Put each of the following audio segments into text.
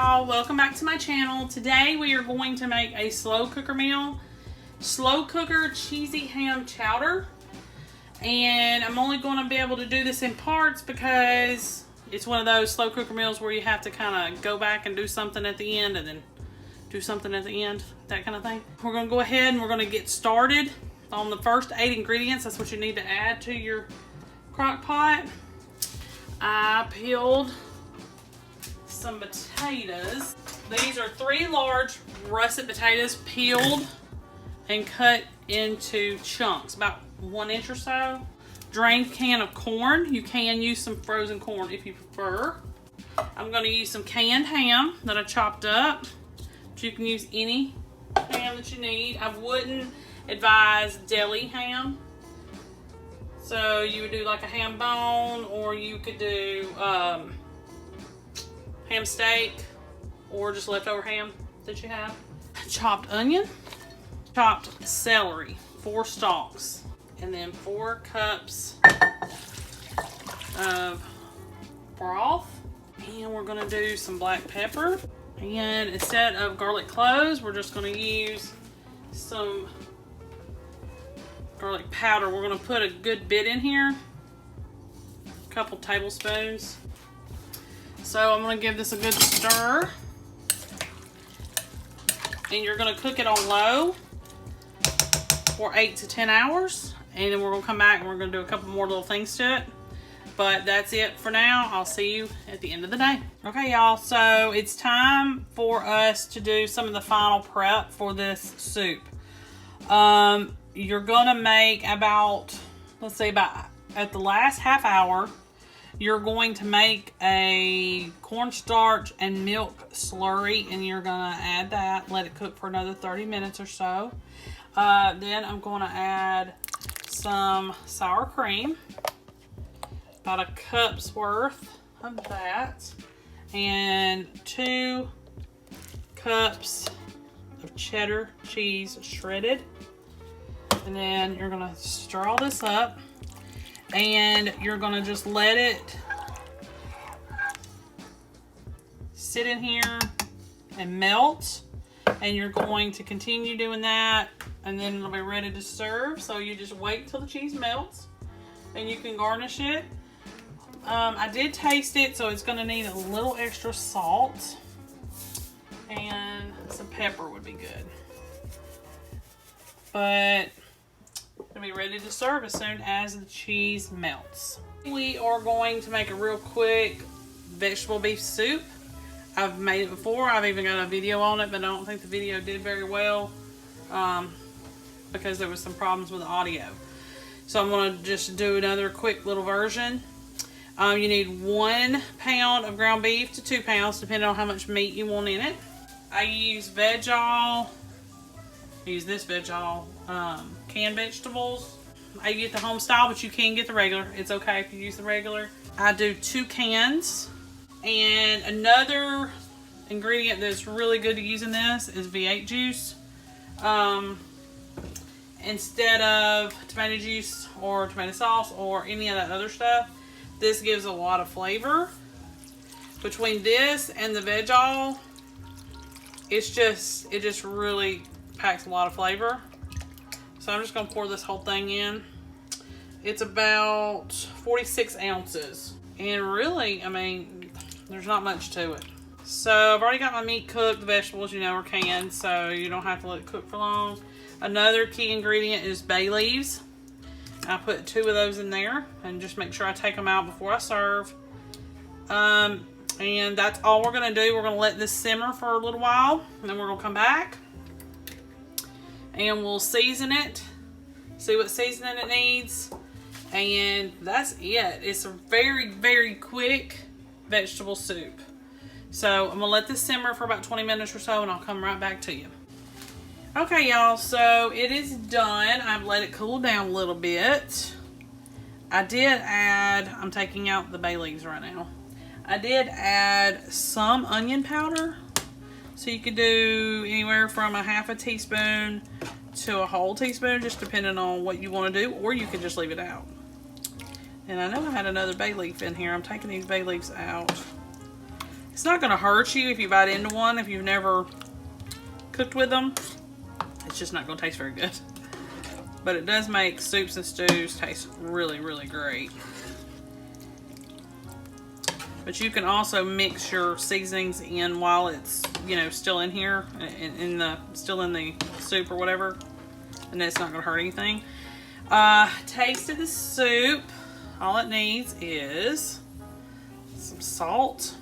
y'all, welcome back to my channel. Today we are going to make a slow cooker meal, slow cooker cheesy ham chowder, and I'm only going to be able to do this in parts because it's one of those slow cooker meals where you have to kind of go back and do something at the end and then do something at the end, that kind of thing. We're going to go ahead and we're going to get started on the first 8 ingredients. That's what you need to add to your crock pot. I peeled some potatoes. These are 3 large russet potatoes peeled and cut into chunks, about 1 inch or so. Drained can of corn. You can use some frozen corn if you prefer. I'm going to use some canned ham that I chopped up. But you can use any ham that you need. I wouldn't advise deli ham. So you would do like a ham bone, or you could do ham steak, or just leftover ham that you have. Chopped onion, chopped celery, 4 stalks, and then 4 cups of broth. And we're gonna do some black pepper. And instead of garlic cloves, we're just gonna use some garlic powder. We're gonna put a good bit in here, a couple tablespoons. So I'm gonna give this a good stir. And you're gonna cook it on low for 8 to 10 hours. And then we're gonna come back and we're gonna do a couple more little things to it. But that's it for now. I'll see you at the end of the day. Okay, y'all, so it's time for us to do some of the final prep for this soup. You're gonna make about, let's say about at the last half hour, you're going to make a cornstarch and milk slurry, and you're gonna add that, let it cook for another 30 minutes or so. Then I'm gonna add some sour cream, about a cup's worth of that, and 2 cups of cheddar cheese shredded. And then you're gonna stir all this up, and you're gonna just let it sit in here and melt. And you're going to continue doing that, and then it'll be ready to serve. So you just wait till the cheese melts, and you can garnish it. I did taste it, so it's gonna need a little extra salt, and some pepper would be good. But it'll be ready to serve as soon as the cheese melts. We are going to make a real quick vegetable beef soup. I've made it before. I've even got a video on it, but I don't think the video did very well because there was some problems with the audio. So I'm going to just do another quick little version. You need 1 pound of ground beef to 2 pounds, depending on how much meat you want in it. I use veg-all. I use this veg-all canned vegetables. I get the home style, but you can get the regular. It's okay if you use the regular. I do 2 cans. And another ingredient that's really good to use in this is V8 juice. Instead of tomato juice or tomato sauce or any of that other stuff, this gives a lot of flavor. Between this and the veg-all, it just really packs a lot of flavor. So I'm just gonna pour this whole thing in. It's about 46 ounces. And really, I mean, there's not much to it. So I've already got my meat cooked. The vegetables, you know, are canned, so you don't have to let it cook for long. Another key ingredient is bay leaves. I put 2 of those in there, and just make sure I take them out before I serve. And that's all we're gonna do. We're gonna let this simmer for a little while, and then we're gonna come back and we'll season it, see what seasoning it needs, and that's it. It's a very, very quick vegetable soup. So I'm gonna let this simmer for about 20 minutes or so, and I'll come right back to you. Okay, y'all, so it is done. I've let it cool down a little bit. I did add, I'm taking out the bay leaves right now. I did add some onion powder. So you could do anywhere from a half a teaspoon to a whole teaspoon, just depending on what you want to do, or you could just leave it out. And I know I had another bay leaf in here. I'm taking these bay leaves out. It's not going to hurt you if you bite into one if you've never cooked with them. It's just not going to taste very good. But it does make soups and stews taste really, really great. But you can also mix your seasonings in while it's, you know, still in here, still in the soup or whatever, and it's not going to hurt anything. Taste of the soup. All it needs is some salt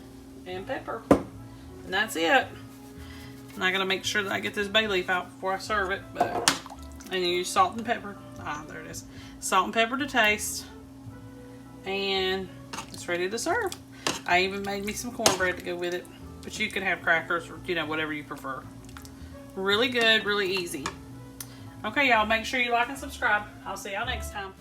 and pepper, and that's it. I'm not gonna make sure that I get this bay leaf out before I serve it, but and you use salt and pepper. There it is. Salt and pepper to taste, and it's ready to serve. I even made me some cornbread to go with it, but you can have crackers or, you know, whatever you prefer. Really good, really easy. Okay, y'all, make sure you like and subscribe. I'll see y'all next time.